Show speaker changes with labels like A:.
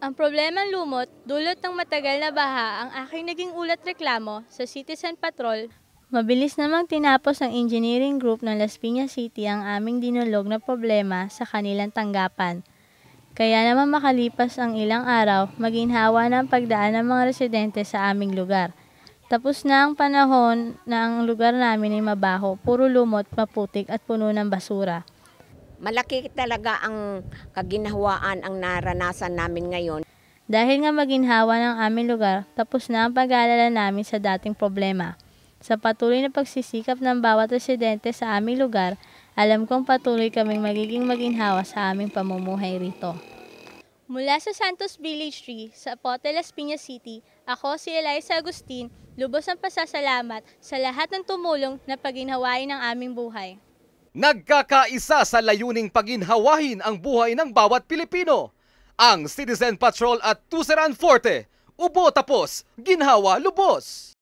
A: Ang problemang lumot, dulot ng matagal na baha ang aking naging ulat reklamo sa Citizen Patrol. Mabilis namang tinapos ng engineering group ng Las Piñas City ang aming dinulog na problema sa kanilang tanggapan. Kaya naman makalipas ang ilang araw, maginhawa na ang pagdaan ng mga residente sa aming lugar. Tapos na ang panahon na ang lugar namin ay mabaho, puro lumot, maputik at puno ng basura.
B: Malaki talaga ang kaginhawaan ang naranasan namin ngayon.
A: Dahil nga maginhawa ng aming lugar, tapos na ang pag-aalala namin sa dating problema. Sa patuloy na pagsisikap ng bawat residente sa aming lugar, alam kong patuloy kaming magiging maginhawa sa aming pamumuhay rito. Mula sa Santos Village 3 sa Apote, Las Piñas City, ako si Eliza Agustin, lubos ang pasasalamat sa lahat ng tumulong na paginhawain ng aming buhay.
C: Nagkakaisa sa layuning paginhawahin ang buhay ng bawat Pilipino. Ang Citizen Patrol at Tuseran Forte, ubo tapos, ginhawa lubos.